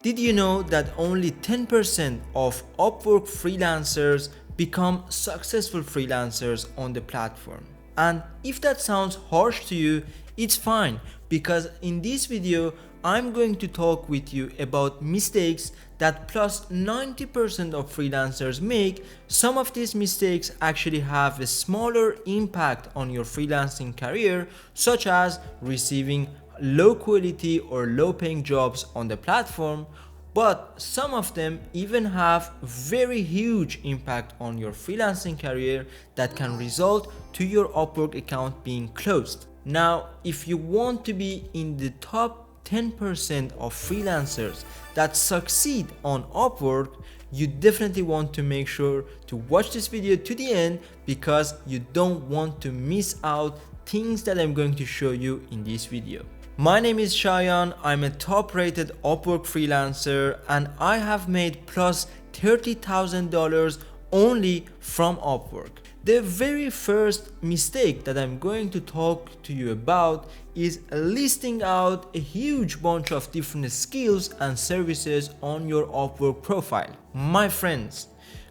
Did you know that only 10% of Upwork freelancers become successful freelancers on the platform? And if that sounds harsh to you, it's fine, because in this video I'm going to talk with you about mistakes that plus 90% of freelancers make. Some of these mistakes actually have a smaller impact on your freelancing career, such as receiving low quality or low paying jobs on the platform, but some of them even have very huge impact on your freelancing career that can result to your Upwork account being closed. Now, if you want to be in the top 10% of freelancers that succeed on Upwork, you definitely want to make sure to watch this video to the end, because you don't want to miss out things that I'm going to show you in this video. My name is Shayan, I'm a top rated Upwork freelancer, and I have made plus $30,000 only from Upwork. The very first mistake that I'm going to talk to you about is listing out a huge bunch of different skills and services on your Upwork profile. My friends,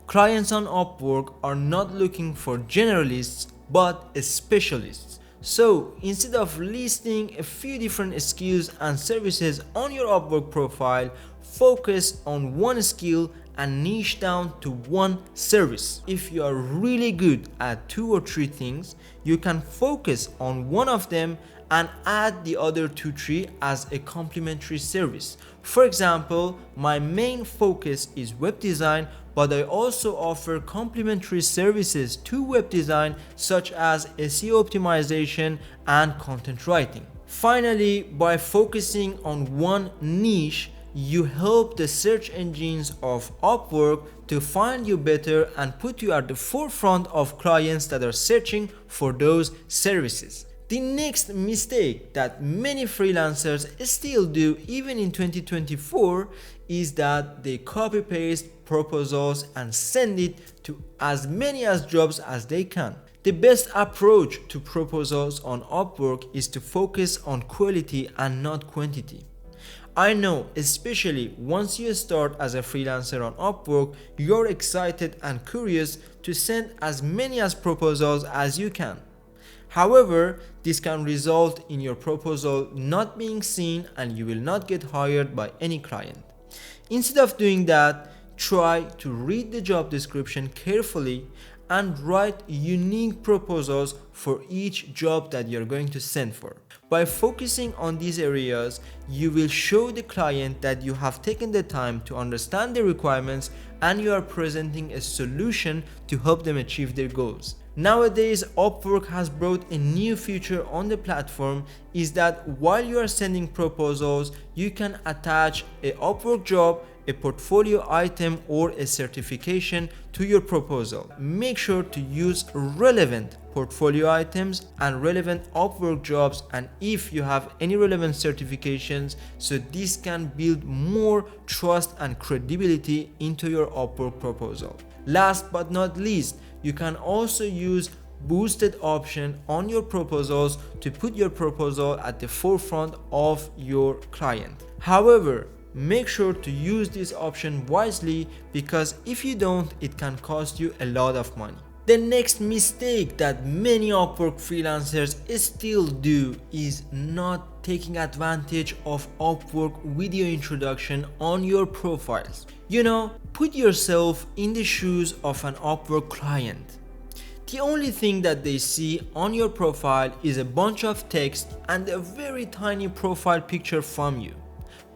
clients on Upwork are not looking for generalists but specialists. So instead of listing a few different skills and services on your Upwork profile, focus on one skill and niche down to one service. If you are really good at 2 or 3 things, you can focus on one of them and add the other 2-3 as a complementary service. For example, my main focus is web design, but I also offer complementary services to web design such as SEO optimization and content writing. Finally, by focusing on one niche, you help the search engines of Upwork to find you better and put you at the forefront of clients that are searching for those services. The next mistake that many freelancers still do even in 2024 is that they copy paste proposals and send it to as many jobs as they can. The best approach to proposals on Upwork is to focus on quality and not quantity. I know, especially once you start as a freelancer on Upwork, you're excited and curious to send as many proposals as you can. However, this can result in your proposal not being seen and you will not get hired by any client. Instead of doing that, try to read the job description carefully and write unique proposals for each job that you're going to send for. By focusing on these areas, you will show the client that you have taken the time to understand the requirements and you are presenting a solution to help them achieve their goals. Nowadays, Upwork has brought a new feature on the platform, is that while you are sending proposals, you can attach an Upwork job, a portfolio item or a certification to your proposal. Make sure to use relevant portfolio items and relevant Upwork jobs, and if you have any relevant certifications, so this can build more trust and credibility into your Upwork proposal. Last but not least, you can also use boosted option on your proposals to put your proposal at the forefront of your client. However, make sure to use this option wisely, because if you don't, it can cost you a lot of money. The next mistake that many Upwork freelancers still do is not taking advantage of Upwork video introduction on your profiles. You know, put yourself in the shoes of an Upwork client. The only thing that they see on your profile is a bunch of text and a very tiny profile picture from you.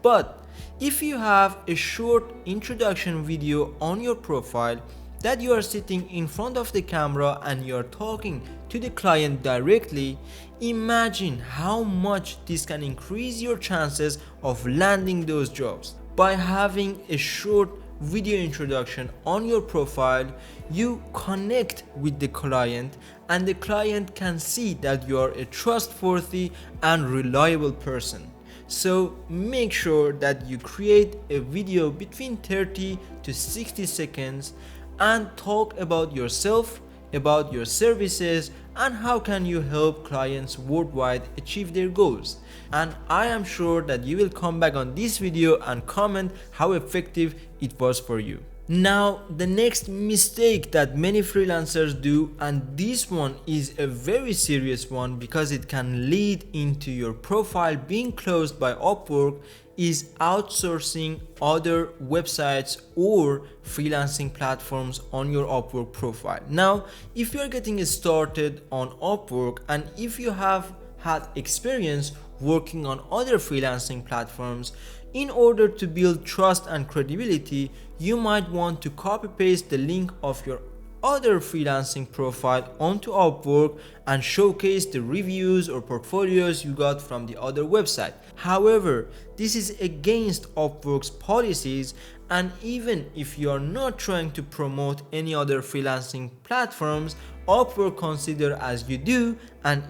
But if you have a short introduction video on your profile, that you are sitting in front of the camera and you are talking to the client directly, imagine how much this can increase your chances of landing those jobs. By having a short video introduction on your profile, you connect with the client and the client can see that you are a trustworthy and reliable person. So make sure that you create a video between 30 to 60 seconds and talk about yourself, about your services and how can you help clients worldwide achieve their goals. And I am sure that you will come back on this video and comment how effective it was for you. Now, the next mistake that many freelancers do, and this one is a very serious one because it can lead into your profile being closed by Upwork, is outsourcing other websites or freelancing platforms on your Upwork profile. Now, if you're getting started on Upwork and if you have had experience working on other freelancing platforms, in order to build trust and credibility, you might want to copy paste the link of your other freelancing profile onto Upwork and showcase the reviews or portfolios you got from the other website. However, this is against Upwork's policies, and even if you are not trying to promote any other freelancing platforms, Upwork consider as you do, and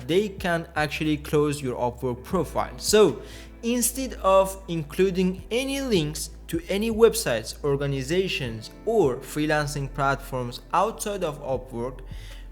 they can actually close your Upwork profile. So instead of including any links to any websites, organizations, or freelancing platforms outside of Upwork,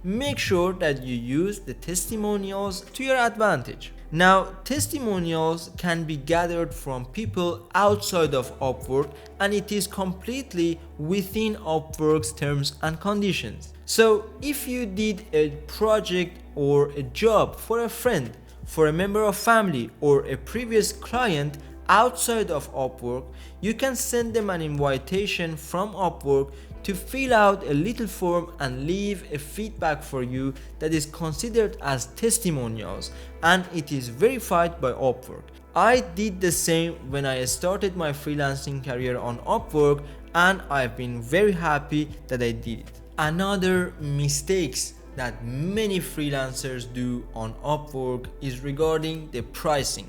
make sure that you use the testimonials to your advantage. Now, testimonials can be gathered from people outside of Upwork, and it is completely within Upwork's terms and conditions. So if you did a project or a job for a friend, for a member of family, or a previous client outside of Upwork, you can send them an invitation from Upwork to fill out a little form and leave a feedback for you that is considered as testimonials, and it is verified by Upwork. I did the same when I started my freelancing career on Upwork, and I've been very happy that I did it. Another mistakes that many freelancers do on Upwork is regarding the pricing.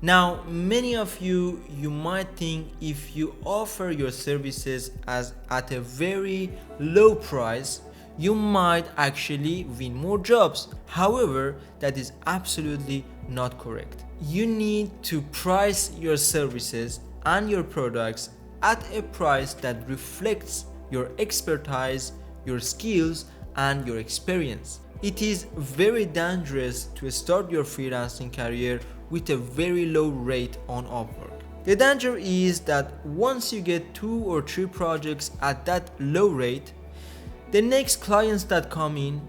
Now, many of you might think if you offer your services at a very low price, you might actually win more jobs. However, that is absolutely not correct. You need to price your services and your products at a price that reflects your expertise, your skills, and your experience. It is very dangerous to start your freelancing career with a very low rate on Upwork. The danger is that once you get 2 or 3 projects at that low rate, the next clients that come in,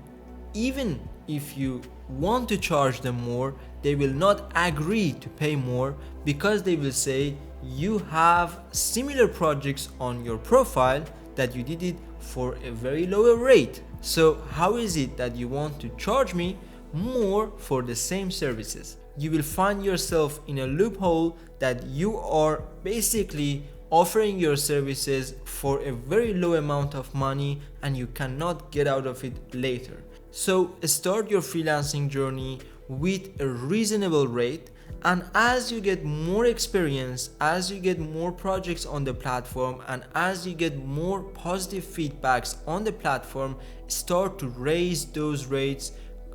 even if you want to charge them more, they will not agree to pay more because they will say you have similar projects on your profile that you did it for a very lower rate. So how is it that you want to charge me more for the same services? You will find yourself in a loophole that you are basically offering your services for a very low amount of money and you cannot get out of it later. So start your freelancing journey with a reasonable rate, and as you get more experience, as you get more projects on the platform, and as you get more positive feedbacks on the platform, start to raise those rates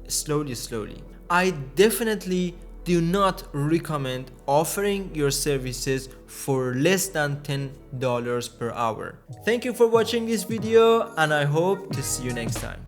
slowly. I definitely do not recommend offering your services for less than $10 per hour. Thank you for watching this video, and I hope to see you next time.